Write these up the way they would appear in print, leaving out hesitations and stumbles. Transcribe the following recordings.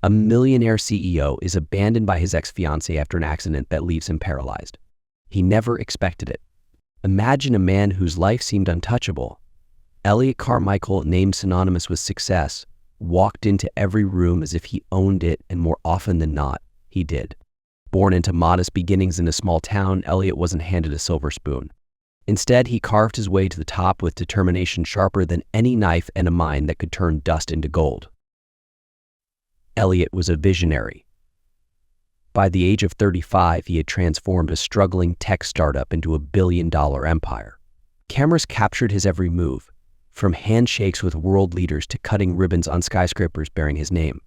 A millionaire CEO is abandoned by his ex-fiancée after an accident that leaves him paralyzed. He never expected it. Imagine a man whose life seemed untouchable. Elliot Carmichael, named synonymous with success, walked into every room as if he owned it, and more often than not, he did. Born into modest beginnings in a small town, Elliot wasn't handed a silver spoon. Instead, he carved his way to the top with determination sharper than any knife and a mind that could turn dust into gold. Elliot was a visionary. By the age of 35, he had transformed a struggling tech startup into a billion-dollar empire. Cameras captured his every move, from handshakes with world leaders to cutting ribbons on skyscrapers bearing his name.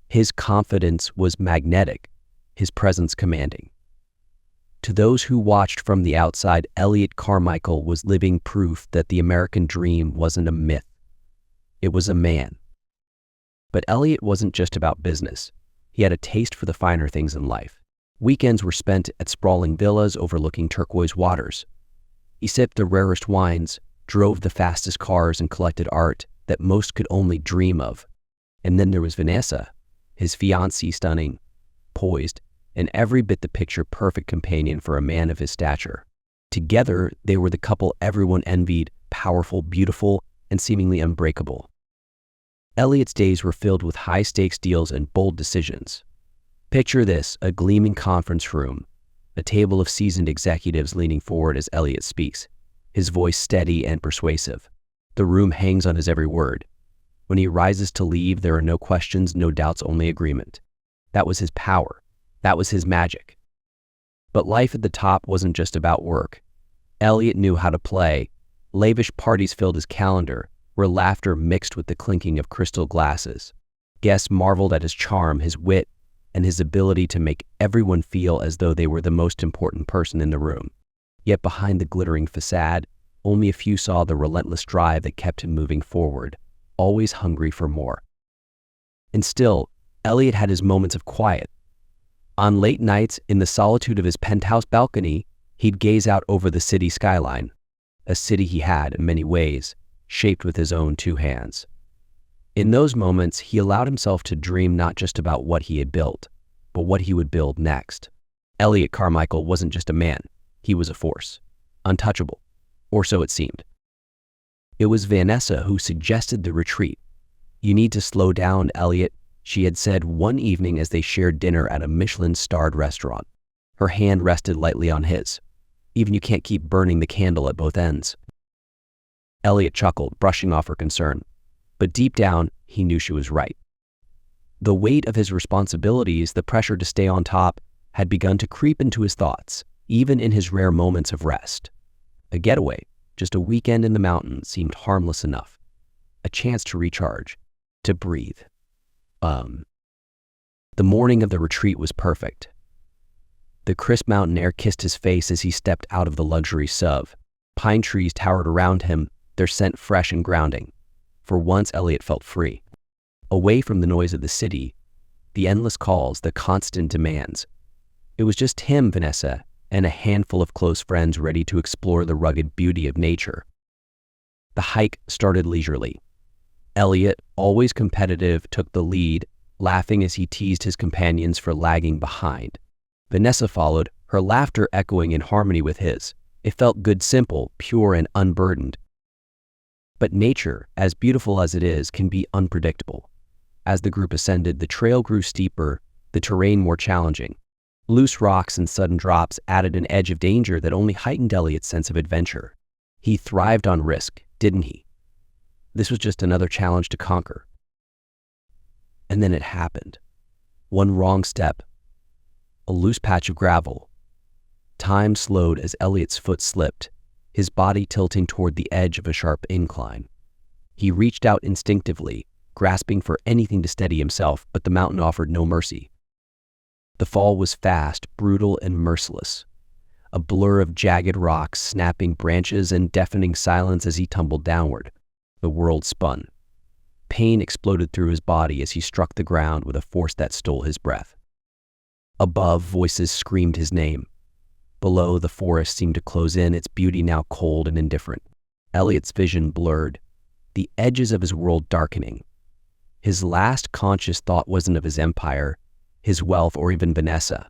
His confidence was magnetic, his presence commanding. To those who watched from the outside, Elliot Carmichael was living proof that the American dream wasn't a myth. It was a man. But Elliot wasn't just about business. He had a taste for the finer things in life. Weekends were spent at sprawling villas overlooking turquoise waters. He sipped the rarest wines, drove the fastest cars, and collected art that most could only dream of. And then there was Vanessa, his fiancée, stunning, poised, and every bit the picture-perfect companion for a man of his stature. Together, they were the couple everyone envied, powerful, beautiful, and seemingly unbreakable. Elliot's days were filled with high-stakes deals and bold decisions. Picture this: a gleaming conference room, a table of seasoned executives leaning forward as Elliot speaks, his voice steady and persuasive. The room hangs on his every word. When he rises to leave, there are no questions, no doubts, only agreement. That was his power. That was his magic. But life at the top wasn't just about work. Elliot knew how to play. Lavish parties filled his calendar, where laughter mixed with the clinking of crystal glasses. Guests marveled at his charm, his wit, and his ability to make everyone feel as though they were the most important person in the room. Yet behind the glittering facade, only a few saw the relentless drive that kept him moving forward, always hungry for more. And still, Elliot had his moments of quiet. On late nights, in the solitude of his penthouse balcony, he'd gaze out over the city skyline, a city he had, in many ways, shaped with his own two hands. In those moments, he allowed himself to dream not just about what he had built, but what he would build next. Elliot Carmichael wasn't just a man, he was a force, untouchable, or so it seemed. It was Vanessa who suggested the retreat. "You need to slow down, Elliot," she had said one evening as they shared dinner at a Michelin-starred restaurant. Her hand rested lightly on his. "Even you can't keep burning the candle at both ends." Elliot chuckled, brushing off her concern. But deep down, he knew she was right. The weight of his responsibilities, the pressure to stay on top, had begun to creep into his thoughts, even in his rare moments of rest. A getaway, just a weekend in the mountains, seemed harmless enough. A chance to recharge, to breathe. The morning of the retreat was perfect. The crisp mountain air kissed his face as he stepped out of the luxury SUV. Pine trees towered around him, their scent fresh and grounding. For once, Elliot felt free. Away from the noise of the city, the endless calls, the constant demands. It was just him, Vanessa, and a handful of close friends ready to explore the rugged beauty of nature. The hike started leisurely. Elliot, always competitive, took the lead, laughing as he teased his companions for lagging behind. Vanessa followed, her laughter echoing in harmony with his. It felt good, simple, pure, and unburdened. But nature, as beautiful as it is, can be unpredictable. As the group ascended, the trail grew steeper, the terrain more challenging. Loose rocks and sudden drops added an edge of danger that only heightened Elliot's sense of adventure. He thrived on risk, didn't he? This was just another challenge to conquer. And then it happened. One wrong step, a loose patch of gravel. Time slowed as Elliot's foot slipped, his body tilting toward the edge of a sharp incline. He reached out instinctively, grasping for anything to steady himself, but the mountain offered no mercy. The fall was fast, brutal, and merciless. A blur of jagged rocks, snapping branches, and deafening silence as he tumbled downward. The world spun. Pain exploded through his body as he struck the ground with a force that stole his breath. Above, voices screamed his name. Below, the forest seemed to close in, its beauty now cold and indifferent. Elliot's vision blurred, the edges of his world darkening. His last conscious thought wasn't of his empire, his wealth, or even Vanessa.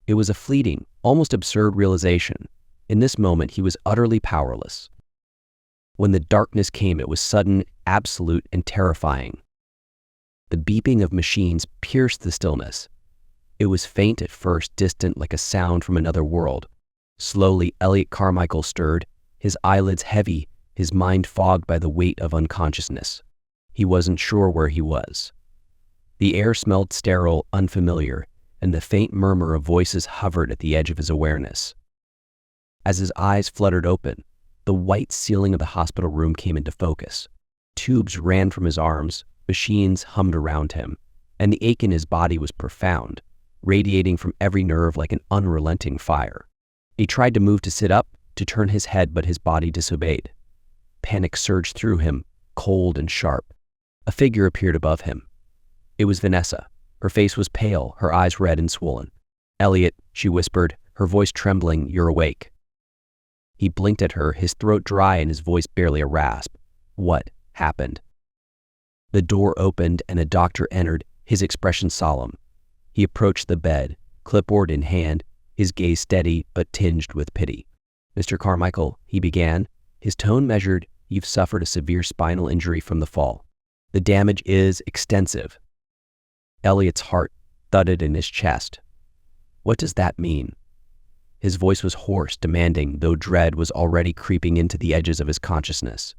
It was a fleeting, almost absurd realization. In this moment, he was utterly powerless. When the darkness came, it was sudden, absolute, and terrifying. The beeping of machines pierced the stillness. It was faint at first, distant like a sound from another world. Slowly, Elliot Carmichael stirred, his eyelids heavy, his mind fogged by the weight of unconsciousness. He wasn't sure where he was. The air smelled sterile, unfamiliar, and the faint murmur of voices hovered at the edge of his awareness. As his eyes fluttered open, the white ceiling of the hospital room came into focus. Tubes ran from his arms, machines hummed around him, and the ache in his body was profound, radiating from every nerve like an unrelenting fire. He tried to move to sit up, to turn his head, but his body disobeyed. Panic surged through him, cold and sharp. A figure appeared above him. It was Vanessa. Her face was pale, her eyes red and swollen. "Elliot," she whispered, her voice trembling, "you're awake." He blinked at her, his throat dry and his voice barely a rasp. What happened? The door opened and a doctor entered, his expression solemn. He approached the bed, clipboard in hand, his gaze steady but tinged with pity. "Mr. Carmichael," he began, his tone measured, "you've suffered a severe spinal injury from the fall. The damage is extensive." Elliot's heart thudded in his chest. What does that mean? His voice was hoarse, demanding, though dread was already creeping into the edges of his consciousness.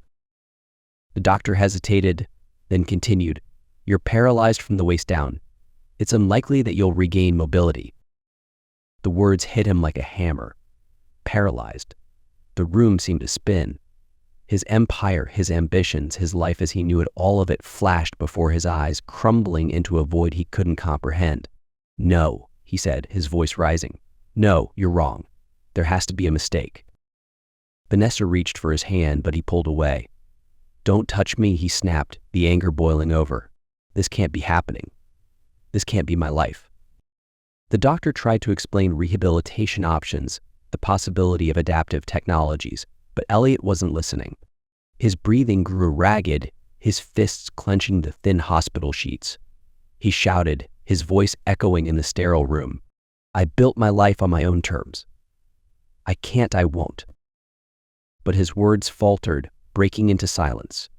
The doctor hesitated, then continued, "You're paralyzed from the waist down. It's unlikely that you'll regain mobility." The words hit him like a hammer. Paralyzed. The room seemed to spin. His empire, his ambitions, his life as he knew it, all of it flashed before his eyes, crumbling into a void he couldn't comprehend. "No," he said, his voice rising. "No, you're wrong. There has to be a mistake." Vanessa reached for his hand, but he pulled away. "Don't touch me," he snapped, the anger boiling over. "This can't be happening. This can't be my life." The doctor tried to explain rehabilitation options, the possibility of adaptive technologies, but Elliot wasn't listening. His breathing grew ragged, his fists clenching the thin hospital sheets. He shouted, his voice echoing in the sterile room. "I built my life on my own terms. I can't, I won't." But his words faltered, breaking into silence.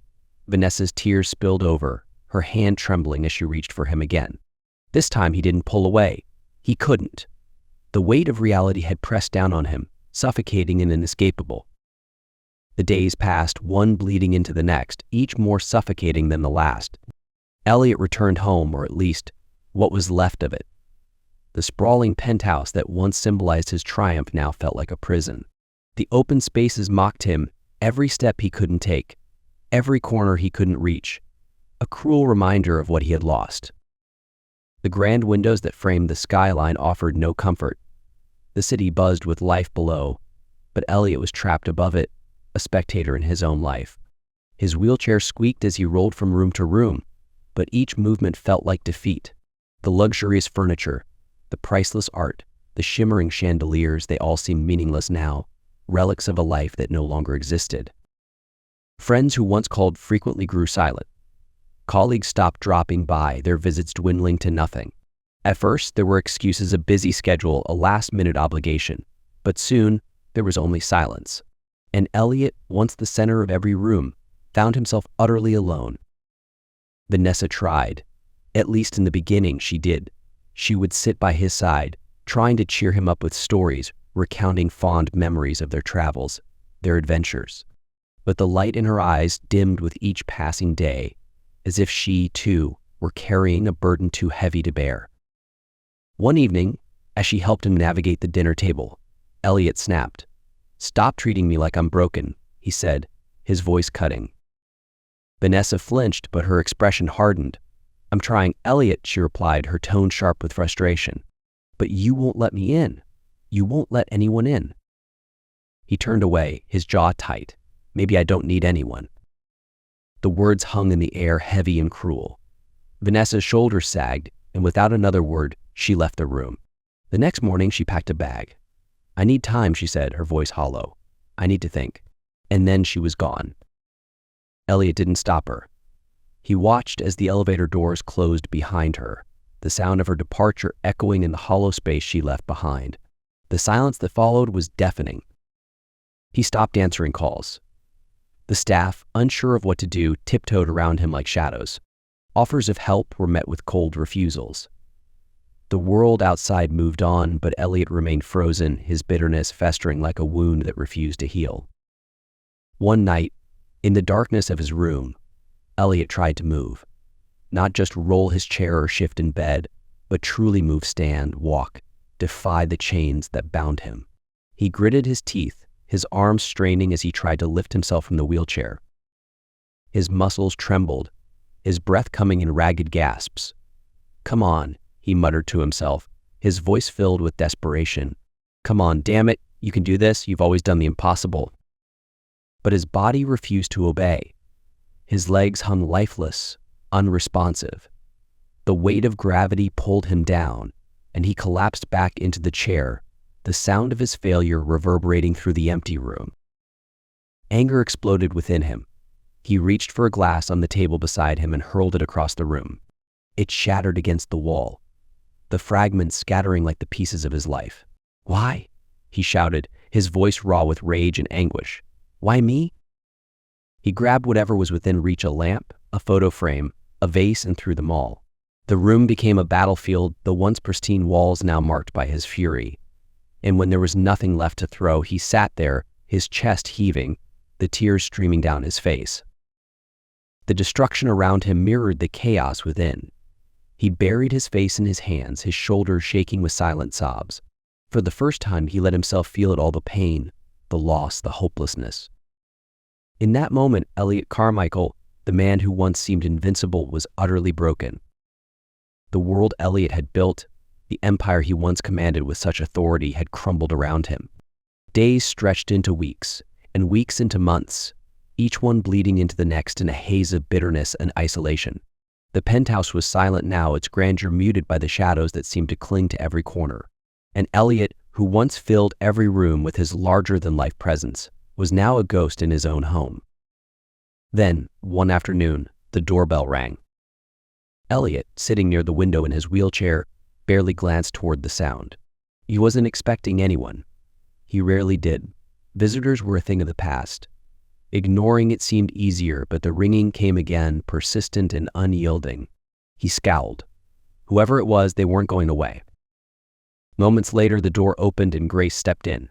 Vanessa's tears spilled over, her hand trembling as she reached for him again. This time he didn't pull away. He couldn't. The weight of reality had pressed down on him, suffocating and inescapable. The days passed, one bleeding into the next, each more suffocating than the last. Elliot returned home, or at least, what was left of it. The sprawling penthouse that once symbolized his triumph now felt like a prison. The open spaces mocked him, every step he couldn't take, every corner he couldn't reach, a cruel reminder of what he had lost. The grand windows that framed the skyline offered no comfort. The city buzzed with life below, but Elliot was trapped above it, a spectator in his own life. His wheelchair squeaked as he rolled from room to room, but each movement felt like defeat. The luxurious furniture, the priceless art, the shimmering chandeliers, they all seemed meaningless now, relics of a life that no longer existed. Friends who once called frequently grew silent. Colleagues stopped dropping by, their visits dwindling to nothing. At first, there were excuses: a busy schedule, a last-minute obligation. But soon, there was only silence. And Elliot, once the center of every room, found himself utterly alone. Vanessa tried. At least in the beginning, she did. She would sit by his side, trying to cheer him up with stories, recounting fond memories of their travels, their adventures. But the light in her eyes dimmed with each passing day, as if she, too, were carrying a burden too heavy to bear. One evening, as she helped him navigate the dinner table, Elliot snapped. "Stop treating me like I'm broken," he said, his voice cutting. Vanessa flinched, but her expression hardened. "I'm trying, Elliot," she replied, her tone sharp with frustration. "But you won't let me in. You won't let anyone in." He turned away, his jaw tight. "Maybe I don't need anyone." The words hung in the air, heavy and cruel. Vanessa's shoulders sagged, and without another word, she left the room. The next morning, she packed a bag. "I need time," she said, her voice hollow. "I need to think." And then she was gone. Elliot didn't stop her. He watched as the elevator doors closed behind her, the sound of her departure echoing in the hollow space she left behind. The silence that followed was deafening. He stopped answering calls. The staff, unsure of what to do, tiptoed around him like shadows. Offers of help were met with cold refusals. The world outside moved on, but Elliot remained frozen, his bitterness festering like a wound that refused to heal. One night, in the darkness of his room, Elliot tried to move. Not just roll his chair or shift in bed, but truly move, stand, walk, defy the chains that bound him. He gritted his teeth, his arms straining as he tried to lift himself from the wheelchair. His muscles trembled, his breath coming in ragged gasps. "Come on," he muttered to himself, his voice filled with desperation. "Come on, damn it, you can do this, you've always done the impossible." But his body refused to obey. His legs hung lifeless, unresponsive. The weight of gravity pulled him down, and he collapsed back into the chair, the sound of his failure reverberating through the empty room. Anger exploded within him. He reached for a glass on the table beside him and hurled it across the room. It shattered against the wall, the fragments scattering like the pieces of his life. "Why?" he shouted, his voice raw with rage and anguish. "Why me?" He grabbed whatever was within reach, a lamp, a photo frame, a vase, and threw them all. The room became a battlefield, the once pristine walls now marked by his fury. And when there was nothing left to throw, he sat there, his chest heaving, the tears streaming down his face. The destruction around him mirrored the chaos within. He buried his face in his hands, his shoulders shaking with silent sobs. For the first time, he let himself feel it all, the pain, the loss, the hopelessness. In that moment, Elliot Carmichael, the man who once seemed invincible, was utterly broken. The world Elliot had built, the empire he once commanded with such authority, had crumbled around him. Days stretched into weeks, and weeks into months, each one bleeding into the next in a haze of bitterness and isolation. The penthouse was silent now, its grandeur muted by the shadows that seemed to cling to every corner. And Elliot, who once filled every room with his larger-than-life presence, was now a ghost in his own home. Then, one afternoon, the doorbell rang. Elliot, sitting near the window in his wheelchair, barely glanced toward the sound. He wasn't expecting anyone. He rarely did. Visitors were a thing of the past. Ignoring it seemed easier, but the ringing came again, persistent and unyielding. He scowled. Whoever it was, they weren't going away. Moments later, the door opened and Grace stepped in.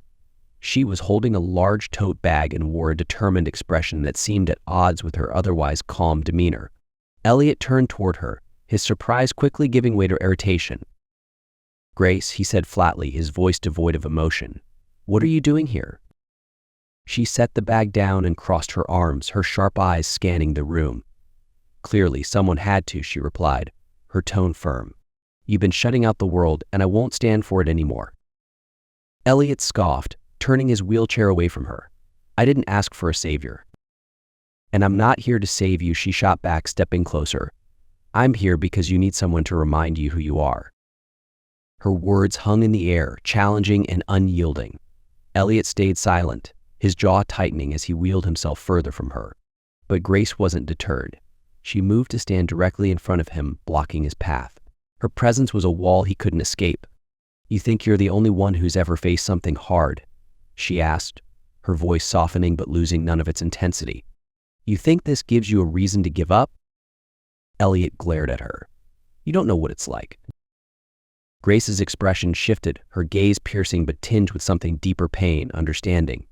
She was holding a large tote bag and wore a determined expression that seemed at odds with her otherwise calm demeanor. Elliot turned toward her, his surprise quickly giving way to irritation. "Grace," he said flatly, his voice devoid of emotion, "what are you doing here?" She set the bag down and crossed her arms, her sharp eyes scanning the room. "Clearly, someone had to," she replied, her tone firm. "You've been shutting out the world, and I won't stand for it anymore." Elliot scoffed, turning his wheelchair away from her. "I didn't ask for a savior." "And I'm not here to save you," she shot back, stepping closer. "I'm here because you need someone to remind you who you are." Her words hung in the air, challenging and unyielding. Elliot stayed silent, his jaw tightening as he wheeled himself further from her. But Grace wasn't deterred. She moved to stand directly in front of him, blocking his path. Her presence was a wall he couldn't escape. "You think you're the only one who's ever faced something hard?" she asked, her voice softening but losing none of its intensity. "You think this gives you a reason to give up?" Elliot glared at her. "You don't know what it's like." Grace's expression shifted, her gaze piercing but tinged with something deeper, pain, understanding.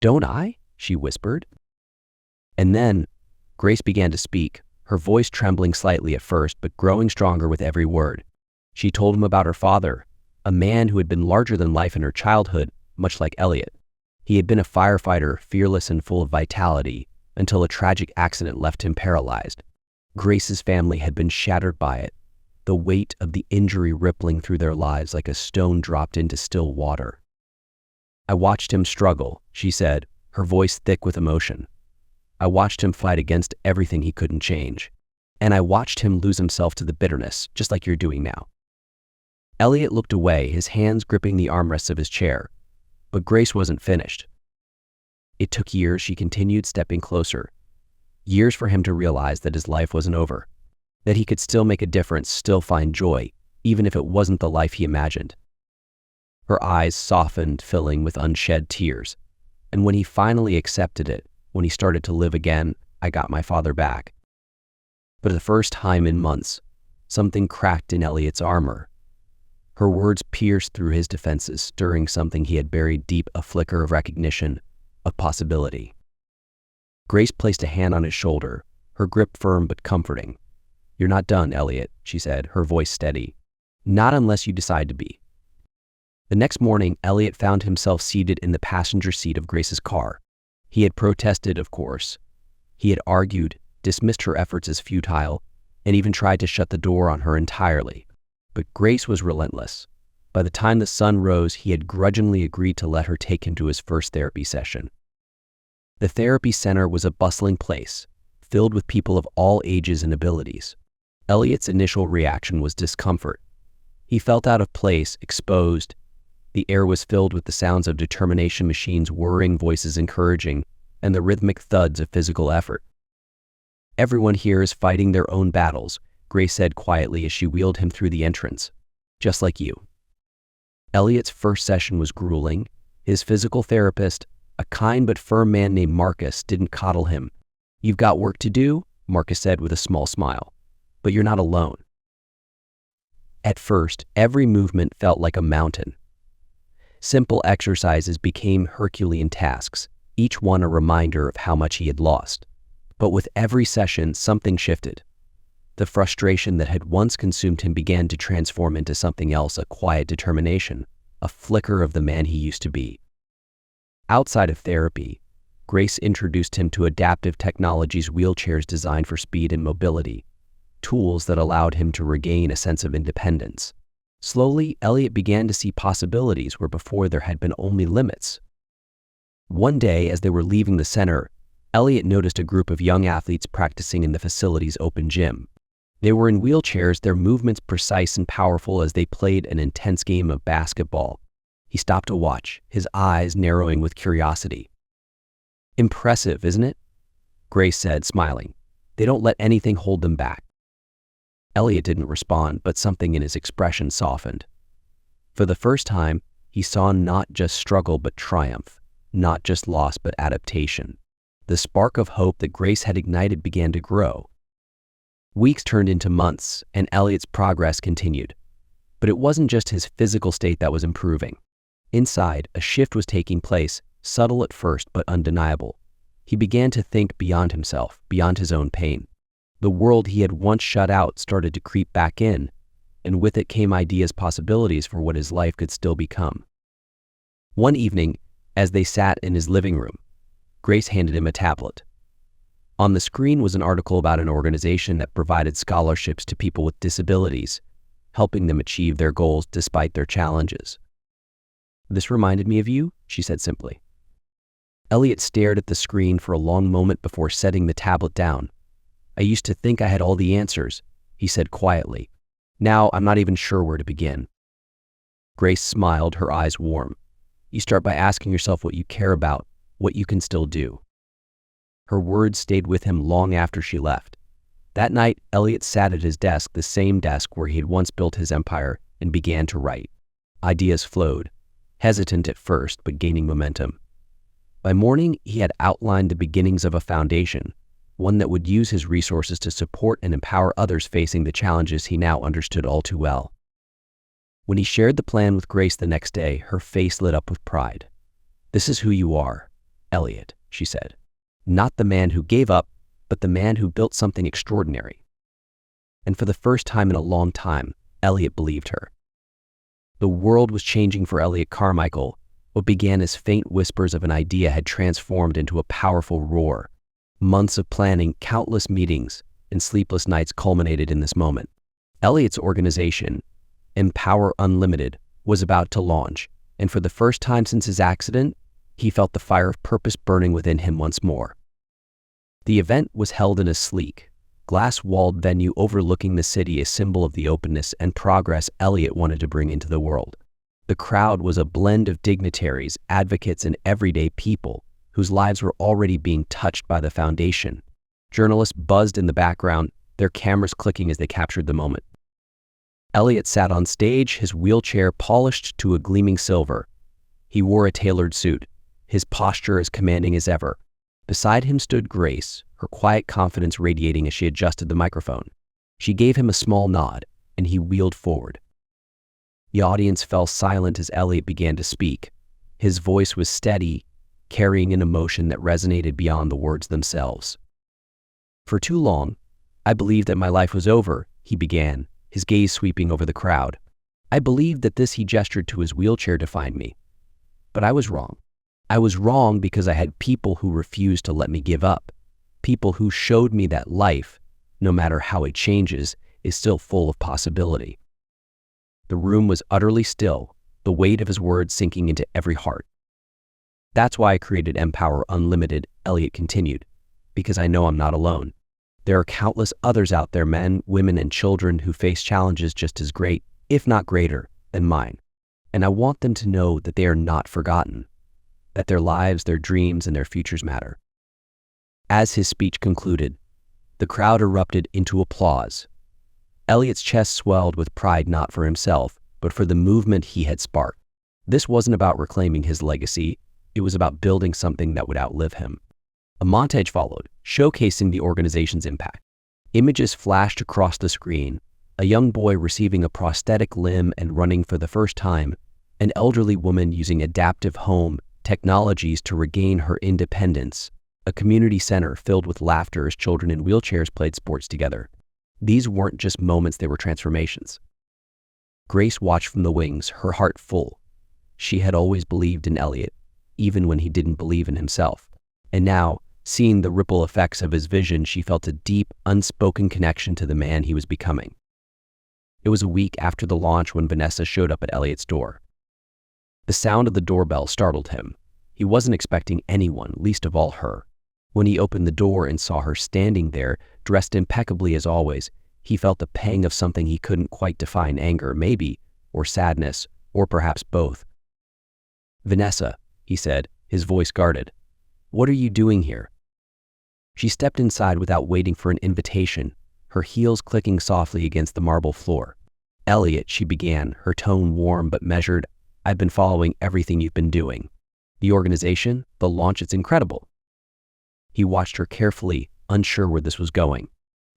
"Don't I?" she whispered. And then, Grace began to speak, her voice trembling slightly at first but growing stronger with every word. She told him about her father, a man who had been larger than life in her childhood, much like Elliot. He had been a firefighter, fearless and full of vitality, until a tragic accident left him paralyzed. Grace's family had been shattered by it, the weight of the injury rippling through their lives like a stone dropped into still water. "I watched him struggle," she said, her voice thick with emotion. "I watched him fight against everything he couldn't change. And I watched him lose himself to the bitterness, just like you're doing now." Elliot looked away, his hands gripping the armrests of his chair. But Grace wasn't finished. "It took years," she continued, stepping closer. Years for him to realize that his life wasn't over, that he could still make a difference, still find joy, even if it wasn't the life he imagined. Her eyes softened, filling with unshed tears. And when he finally accepted it, when he started to live again, I got my father back. For the first time in months, something cracked in Elliot's armor. Her words pierced through his defenses, stirring something he had buried deep, a flicker of recognition, of possibility. Grace placed a hand on his shoulder, her grip firm but comforting. "You're not done, Elliot," she said, her voice steady. "Not unless you decide to be." The next morning, Elliot found himself seated in the passenger seat of Grace's car. He had protested, of course. He had argued, dismissed her efforts as futile, and even tried to shut the door on her entirely. But Grace was relentless. By the time the sun rose, he had grudgingly agreed to let her take him to his first therapy session. The therapy center was a bustling place, filled with people of all ages and abilities. Elliot's initial reaction was discomfort. He felt out of place, exposed. The air was filled with the sounds of determination machines whirring, voices encouraging, and the rhythmic thuds of physical effort. "Everyone here is fighting their own battles," Grace said quietly as she wheeled him through the entrance. "Just like you." Elliot's first session was grueling. His physical therapist, a kind but firm man named Marcus, didn't coddle him. "You've got work to do," Marcus said with a small smile, "but you're not alone." At first, every movement felt like a mountain. Simple exercises became Herculean tasks, each one a reminder of how much he had lost. But with every session, something shifted. The frustration that had once consumed him began to transform into something else, a quiet determination, a flicker of the man he used to be. Outside of therapy, Grace introduced him to adaptive technologies, wheelchairs designed for speed and mobility, tools that allowed him to regain a sense of independence. Slowly, Elliot began to see possibilities where before there had been only limits. One day, as they were leaving the center, Elliot noticed a group of young athletes practicing in the facility's open gym. They were in wheelchairs, their movements precise and powerful as they played an intense game of basketball. He stopped to watch, his eyes narrowing with curiosity. "Impressive, isn't it?" Grace said, smiling. "They don't let anything hold them back." Elliot didn't respond, but something in his expression softened. For the first time, he saw not just struggle but triumph, not just loss but adaptation. The spark of hope that Grace had ignited began to grow. Weeks turned into months, and Elliot's progress continued. But it wasn't just his physical state that was improving. Inside, a shift was taking place, subtle at first but undeniable. He began to think beyond himself, beyond his own pain. The world he had once shut out started to creep back in, and with it came ideas, possibilities for what his life could still become. One evening, as they sat in his living room, Grace handed him a tablet. On the screen was an article about an organization that provided scholarships to people with disabilities, helping them achieve their goals despite their challenges. "This reminded me of you," she said simply. Elliot stared at the screen for a long moment before setting the tablet down. "I used to think I had all the answers," he said quietly. "Now I'm not even sure where to begin." Grace smiled, her eyes warm. "You start by asking yourself what you care about, what you can still do." Her words stayed with him long after she left. That night, Elliot sat at his desk, the same desk where he had once built his empire, and began to write. Ideas flowed, hesitant at first, but gaining momentum. By morning, he had outlined the beginnings of a foundation, one that would use his resources to support and empower others facing the challenges he now understood all too well. When he shared the plan with Grace the next day, her face lit up with pride. "This is who you are, Elliot," she said. "Not the man who gave up, but the man who built something extraordinary." And for the first time in a long time, Elliot believed her. The world was changing for Elliot Carmichael. What began as faint whispers of an idea had transformed into a powerful roar. Months of planning, countless meetings, and sleepless nights culminated in this moment. Elliot's organization, Empower Unlimited, was about to launch, and for the first time since his accident, he felt the fire of purpose burning within him once more. The event was held in a sleek, glass-walled venue overlooking the city, a symbol of the openness and progress Elliot wanted to bring into the world. The crowd was a blend of dignitaries, advocates, and everyday people whose lives were already being touched by the foundation. Journalists buzzed in the background, their cameras clicking as they captured the moment. Elliot sat on stage, his wheelchair polished to a gleaming silver. He wore a tailored suit, his posture as commanding as ever. Beside him stood Grace, her quiet confidence radiating as she adjusted the microphone. She gave him a small nod, and he wheeled forward. The audience fell silent as Elliot began to speak. His voice was steady, carrying an emotion that resonated beyond the words themselves. "For too long, I believed that my life was over," he began, his gaze sweeping over the crowd. "I believed that this," he gestured to his wheelchair, "defined me. But I was wrong. I was wrong because I had people who refused to let me give up. People who showed me that life, no matter how it changes, is still full of possibility." The room was utterly still, the weight of his words sinking into every heart. "That's why I created Empower Unlimited," Elliot continued, "because I know I'm not alone. There are countless others out there, men, women, and children who face challenges just as great, if not greater, than mine. And I want them to know that they are not forgotten, that their lives, their dreams, and their futures matter." As his speech concluded, the crowd erupted into applause. Elliot's chest swelled with pride, not for himself, but for the movement he had sparked. This wasn't about reclaiming his legacy, it was about building something that would outlive him. A montage followed, showcasing the organization's impact. Images flashed across the screen: a young boy receiving a prosthetic limb and running for the first time, an elderly woman using adaptive home technologies to regain her independence, a community center filled with laughter as children in wheelchairs played sports together. These weren't just moments, they were transformations. Grace watched from the wings, her heart full. She had always believed in Elliot, even when he didn't believe in himself. And now, seeing the ripple effects of his vision, she felt a deep, unspoken connection to the man he was becoming. It was a week after the launch when Vanessa showed up at Elliot's door. The sound of the doorbell startled him. He wasn't expecting anyone, least of all her. When he opened the door and saw her standing there, dressed impeccably as always, he felt a pang of something he couldn't quite define: anger, maybe, or sadness, or perhaps both. "Vanessa," he said, his voice guarded, "what are you doing here?" She stepped inside without waiting for an invitation, her heels clicking softly against the marble floor. "Elliot," she began, her tone warm but measured, "I've been following everything you've been doing. The organization, the launch, it's incredible." He watched her carefully, unsure where this was going.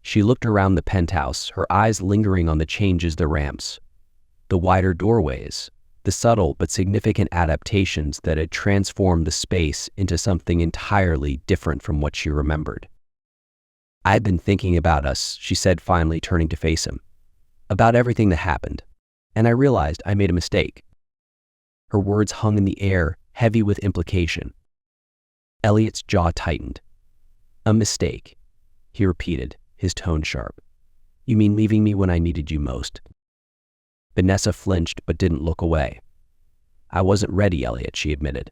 She looked around the penthouse, her eyes lingering on the changes, the ramps, the wider doorways, the subtle but significant adaptations that had transformed the space into something entirely different from what she remembered. "I've been thinking about us," she said, finally turning to face him, "about everything that happened, and I realized I made a mistake." Her words hung in the air, heavy with implication. Elliot's jaw tightened. "A mistake," he repeated, his tone sharp. "You mean leaving me when I needed you most?" Vanessa flinched but didn't look away. "I wasn't ready, Elliot," she admitted.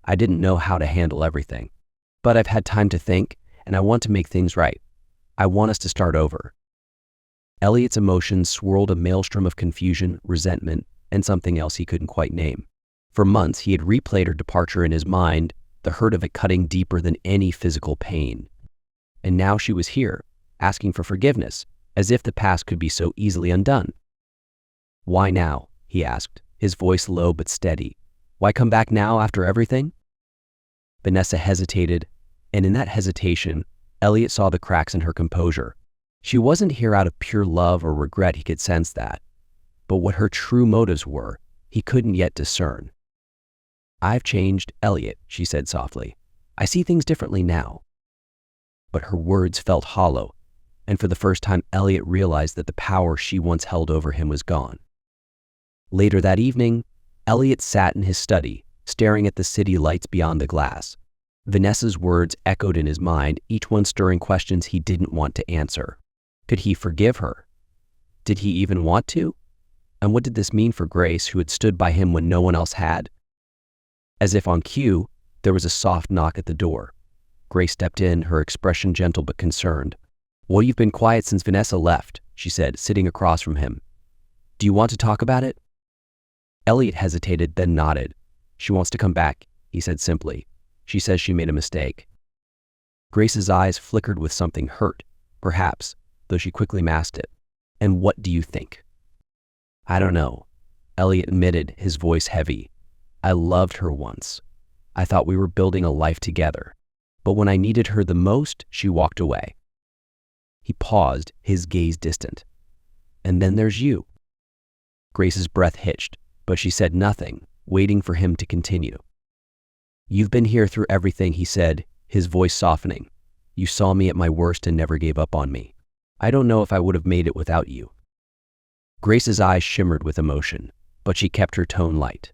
"I didn't know how to handle everything. But I've had time to think, and I want to make things right. I want us to start over." Elliot's emotions swirled a maelstrom of confusion, resentment, and something else he couldn't quite name. For months, he had replayed her departure in his mind, the hurt of it cutting deeper than any physical pain. And now she was here, asking for forgiveness, as if the past could be so easily undone. "Why now?" he asked, his voice low but steady. "Why come back now after everything?" Vanessa hesitated, and in that hesitation, Elliot saw the cracks in her composure. She wasn't here out of pure love or regret, he could sense that. But what her true motives were, he couldn't yet discern. "I've changed, Elliot," she said softly. "I see things differently now." But her words felt hollow, and for the first time Elliot realized that the power she once held over him was gone. Later that evening, Elliot sat in his study, staring at the city lights beyond the glass. Vanessa's words echoed in his mind, each one stirring questions he didn't want to answer. Could he forgive her? Did he even want to? And what did this mean for Grace, who had stood by him when no one else had? As if on cue, there was a soft knock at the door. Grace stepped in, her expression gentle but concerned. "Well, you've been quiet since Vanessa left," she said, sitting across from him. "Do you want to talk about it?" Elliot hesitated, then nodded. "She wants to come back," he said simply. "She says she made a mistake." Grace's eyes flickered with something hurt, perhaps, though she quickly masked it. "And what do you think?" "I don't know," Elliot admitted, his voice heavy. "I loved her once. I thought we were building a life together. But when I needed her the most, she walked away." He paused, his gaze distant. "And then there's you." Grace's breath hitched, but she said nothing, waiting for him to continue. "You've been here through everything," he said, his voice softening. "You saw me at my worst and never gave up on me. I don't know if I would have made it without you." Grace's eyes shimmered with emotion, but she kept her tone light.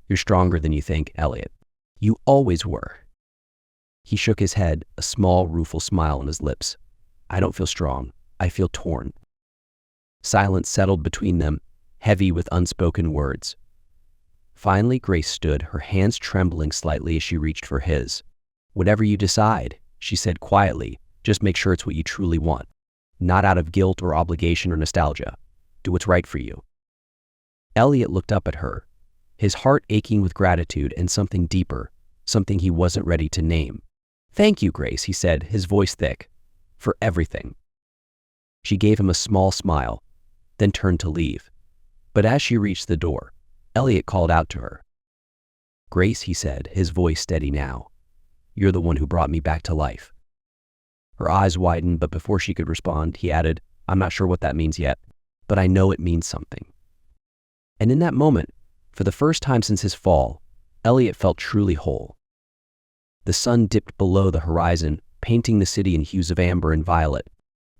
"You're stronger than you think, Elliot. You always were." He shook his head, a small, rueful smile on his lips. "I don't feel strong. I feel torn." Silence settled between them, heavy with unspoken words. Finally, Grace stood, her hands trembling slightly as she reached for his. "Whatever you decide," she said quietly, "just make sure it's what you truly want. Not out of guilt or obligation or nostalgia. Do what's right for you." Elliot looked up at her, his heart aching with gratitude and something deeper, something he wasn't ready to name. "Thank you, Grace," he said, his voice thick, "for everything." She gave him a small smile, then turned to leave. But as she reached the door, Elliot called out to her. "Grace," he said, his voice steady now, "you're the one who brought me back to life." Her eyes widened, but before she could respond, he added, "I'm not sure what that means yet, but I know it means something." And in that moment, for the first time since his fall, Elliot felt truly whole. The sun dipped below the horizon, painting the city in hues of amber and violet.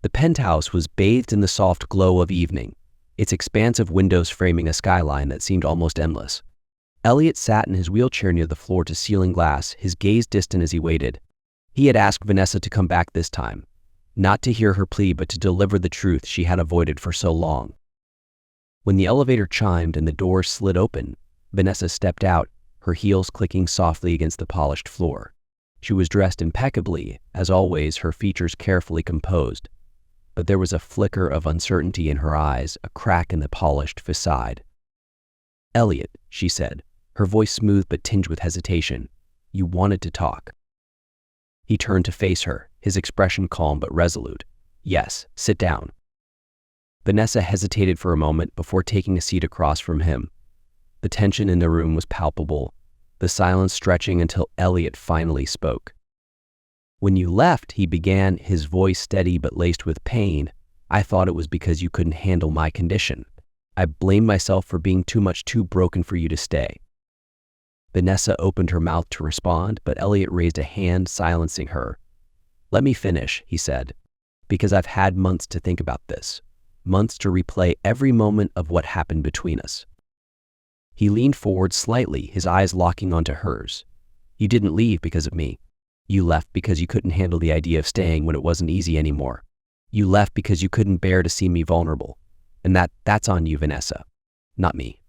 The penthouse was bathed in the soft glow of evening, its expansive windows framing a skyline that seemed almost endless. Elliot sat in his wheelchair near the floor-to-ceiling glass, his gaze distant as he waited. He had asked Vanessa to come back this time, not to hear her plea, but to deliver the truth she had avoided for so long. When the elevator chimed and the doors slid open, Vanessa stepped out, her heels clicking softly against the polished floor. She was dressed impeccably, as always, her features carefully composed. But there was a flicker of uncertainty in her eyes, a crack in the polished facade. "Elliot," she said, her voice smooth but tinged with hesitation, "you wanted to talk." He turned to face her, his expression calm but resolute. "Yes, sit down." Vanessa hesitated for a moment before taking a seat across from him. The tension in the room was palpable, the silence stretching until Elliot finally spoke. "When you left," he began, his voice steady but laced with pain, "I thought it was because you couldn't handle my condition. I blamed myself for being too broken for you to stay." Vanessa opened her mouth to respond, but Elliot raised a hand, silencing her. "Let me finish," he said, "because I've had months to think about this, months to replay every moment of what happened between us." He leaned forward slightly, his eyes locking onto hers. "You didn't leave because of me. You left because you couldn't handle the idea of staying when it wasn't easy anymore. You left because you couldn't bear to see me vulnerable. And that's on you, Vanessa, not me."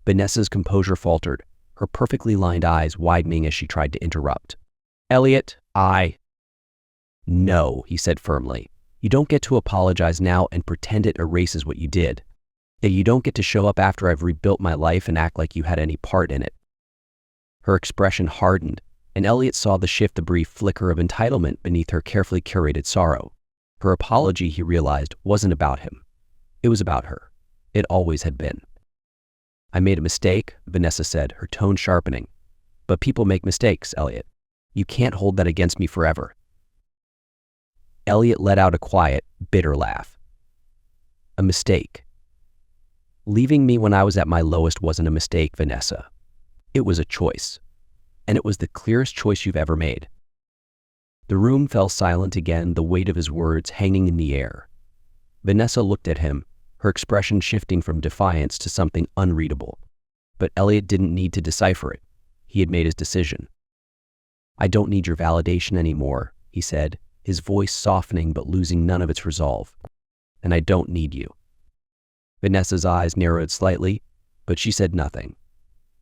Vanessa's composure faltered, her perfectly lined eyes widening as she tried to interrupt. "Elliot, No," he said firmly. "You don't get to apologize now and pretend it erases what you did. That you don't get to show up after I've rebuilt my life and act like you had any part in it." Her expression hardened, and Elliot saw the brief flicker of entitlement beneath her carefully curated sorrow. Her apology, he realized, wasn't about him. It was about her. It always had been. "I made a mistake," Vanessa said, her tone sharpening. "But people make mistakes, Elliot. You can't hold that against me forever." Elliot let out a quiet, bitter laugh. "A mistake. Leaving me when I was at my lowest wasn't a mistake, Vanessa. It was a choice. And it was the clearest choice you've ever made." The room fell silent again, the weight of his words hanging in the air. Vanessa looked at him, her expression shifting from defiance to something unreadable. But Elliot didn't need to decipher it. He had made his decision. "I don't need your validation anymore," he said, his voice softening but losing none of its resolve. "And I don't need you." Vanessa's eyes narrowed slightly, but she said nothing.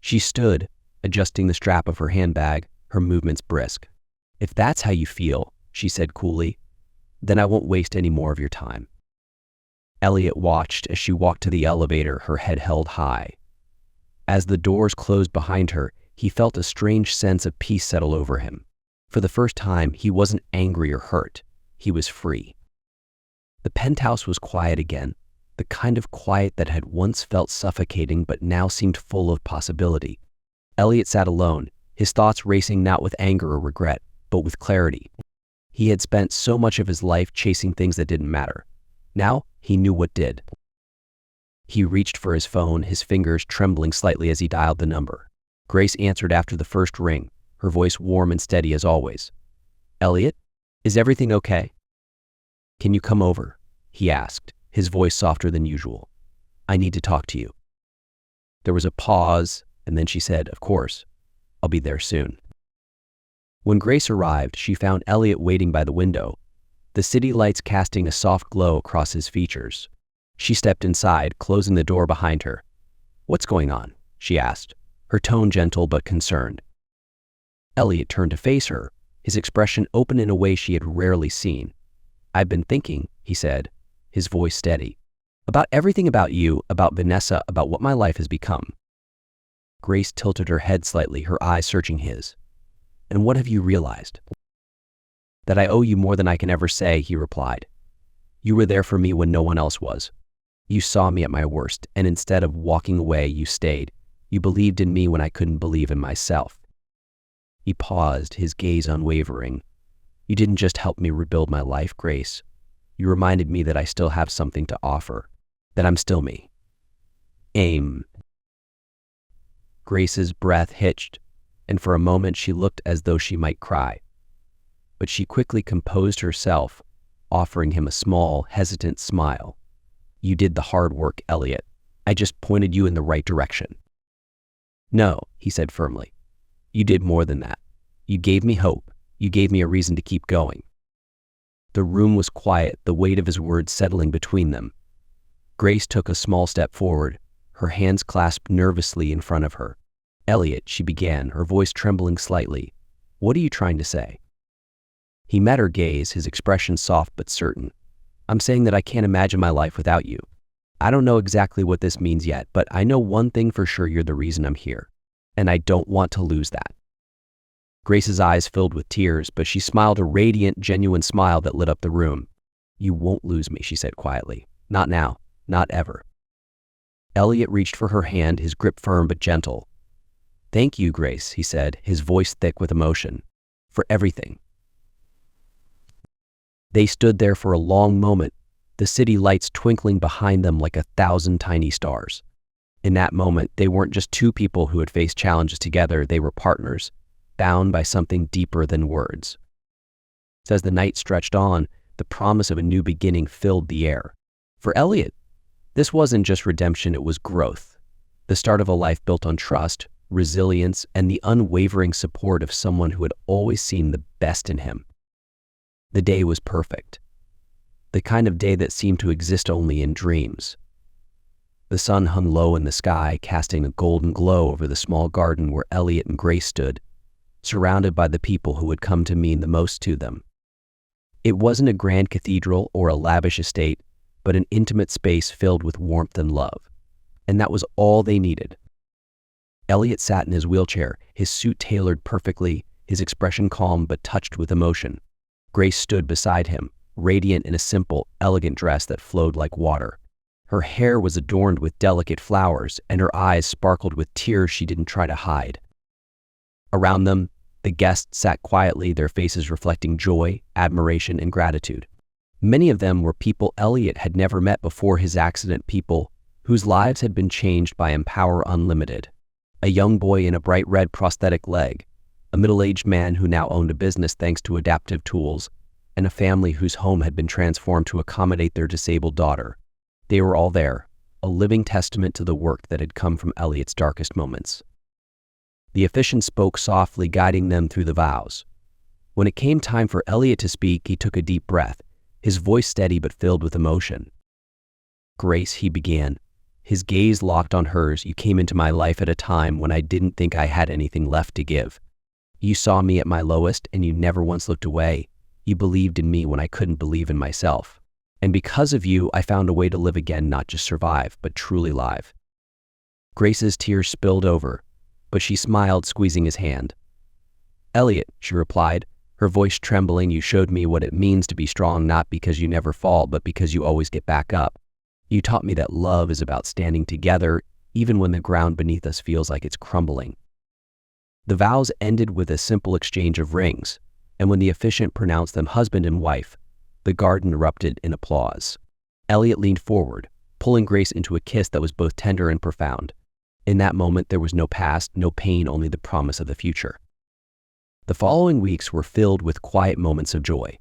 She stood, adjusting the strap of her handbag, her movements brisk. "If that's how you feel," she said coolly, "then I won't waste any more of your time." Elliot watched as she walked to the elevator, her head held high. As the doors closed behind her, he felt a strange sense of peace settle over him. For the first time, he wasn't angry or hurt. He was free. The penthouse was quiet again, the kind of quiet that had once felt suffocating but now seemed full of possibility. Elliot sat alone, his thoughts racing not with anger or regret, but with clarity. He had spent so much of his life chasing things that didn't matter. Now, he knew what did. He reached for his phone, his fingers trembling slightly as he dialed the number. Grace answered after the first ring, her voice warm and steady as always. "Elliot, is everything okay?" "Can you come over?" he asked, his voice softer than usual. "I need to talk to you." There was a pause, and then she said, "Of course, I'll be there soon." When Grace arrived, she found Elliot waiting by the window, the city lights casting a soft glow across his features. She stepped inside, closing the door behind her. "What's going on?" she asked, her tone gentle but concerned. Elliot turned to face her, his expression open in a way she had rarely seen. "I've been thinking," he said, his voice steady, "about everything about you, about Vanessa, about what my life has become." Grace tilted her head slightly, her eyes searching his. "And what have you realized?" "That I owe you more than I can ever say," he replied. "You were there for me when no one else was. You saw me at my worst, and instead of walking away, you stayed. You believed in me when I couldn't believe in myself." He paused, his gaze unwavering. "You didn't just help me rebuild my life, Grace. You reminded me that I still have something to offer, that I'm still me." "Aim." Grace's breath hitched, and for a moment she looked as though she might cry. But she quickly composed herself, offering him a small, hesitant smile. "You did the hard work, Elliot. I just pointed you in the right direction." "No," he said firmly. "You did more than that. You gave me hope. You gave me a reason to keep going." The room was quiet, the weight of his words settling between them. Grace took a small step forward, her hands clasped nervously in front of her. "Elliot," she began, her voice trembling slightly, "what are you trying to say?" He met her gaze, his expression soft but certain. "I'm saying that I can't imagine my life without you. I don't know exactly what this means yet, but I know one thing for sure: you're the reason I'm here. And I don't want to lose that." Grace's eyes filled with tears, but she smiled a radiant, genuine smile that lit up the room. "You won't lose me," she said quietly. "Not now, not ever." Elliot reached for her hand, his grip firm but gentle. "Thank you, Grace," he said, his voice thick with emotion, "for everything." They stood there for a long moment, the city lights twinkling behind them like 1,000 tiny stars. In that moment, they weren't just two people who had faced challenges together, they were partners, bound by something deeper than words. As the night stretched on, the promise of a new beginning filled the air. For Elliot, this wasn't just redemption, it was growth. The start of a life built on trust, resilience, and the unwavering support of someone who had always seen the best in him. The day was perfect. The kind of day that seemed to exist only in dreams. The sun hung low in the sky, casting a golden glow over the small garden where Elliot and Grace stood, surrounded by the people who had come to mean the most to them. It wasn't a grand cathedral or a lavish estate, but an intimate space filled with warmth and love. And that was all they needed. Elliot sat in his wheelchair, his suit tailored perfectly, his expression calm but touched with emotion. Grace stood beside him, radiant in a simple, elegant dress that flowed like water. Her hair was adorned with delicate flowers, and her eyes sparkled with tears she didn't try to hide. Around them, the guests sat quietly, their faces reflecting joy, admiration, and gratitude. Many of them were people Elliot had never met before his accident, people whose lives had been changed by Empower Unlimited. A young boy in a bright red prosthetic leg, a middle-aged man who now owned a business thanks to adaptive tools, and a family whose home had been transformed to accommodate their disabled daughter. They were all there, a living testament to the work that had come from Elliot's darkest moments. The officiant spoke softly, guiding them through the vows. When it came time for Elliot to speak, he took a deep breath, his voice steady but filled with emotion. "Grace," he began, his gaze locked on hers, "you came into my life at a time when I didn't think I had anything left to give. You saw me at my lowest, and you never once looked away. You believed in me when I couldn't believe in myself. And because of you, I found a way to live again, not just survive, but truly live." Grace's tears spilled over, but she smiled, squeezing his hand. "Elliot," she replied, her voice trembling. "You showed me what it means to be strong, not because you never fall, but because you always get back up. You taught me that love is about standing together, even when the ground beneath us feels like it's crumbling." The vows ended with a simple exchange of rings, and when the officiant pronounced them husband and wife, the garden erupted in applause. Elliot leaned forward, pulling Grace into a kiss that was both tender and profound. In that moment, there was no past, no pain, only the promise of the future. The following weeks were filled with quiet moments of joy.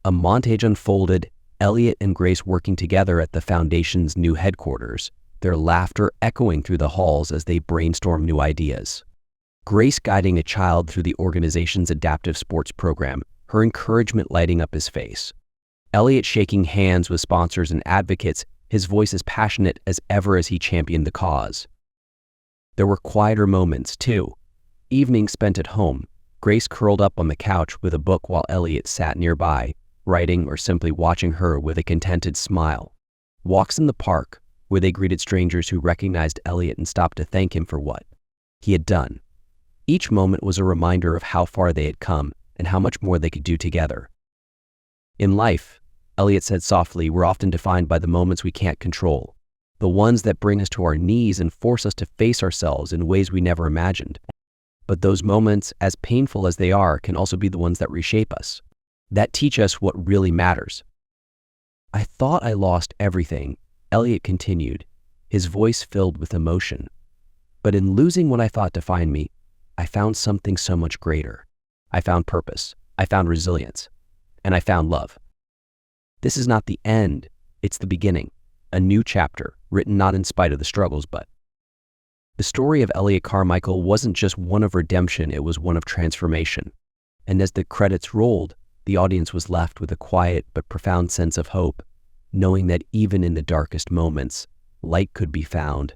A montage unfolded, Elliot and Grace working together at the foundation's new headquarters, their laughter echoing through the halls as they brainstormed new ideas. Grace guiding a child through the organization's adaptive sports program, her encouragement lighting up his face. Elliot shaking hands with sponsors and advocates, his voice as passionate as ever as he championed the cause. There were quieter moments, too. Evenings spent at home, Grace curled up on the couch with a book while Elliot sat nearby, writing or simply watching her with a contented smile. Walks in the park, where they greeted strangers who recognized Elliot and stopped to thank him for what he had done. Each moment was a reminder of how far they had come and how much more they could do together. In life, Elliot said softly, we're often defined by the moments we can't control, the ones that bring us to our knees and force us to face ourselves in ways we never imagined. But those moments, as painful as they are, can also be the ones that reshape us, that teach us what really matters. I thought I lost everything, Elliot continued, his voice filled with emotion. But in losing what I thought defined me, I found something so much greater. I found purpose, I found resilience, and I found love. This is not the end, it's the beginning, a new chapter, written not in spite of the struggles, but. The story of Elliot Carmichael wasn't just one of redemption, it was one of transformation. And as the credits rolled, the audience was left with a quiet but profound sense of hope, knowing that even in the darkest moments, light could be found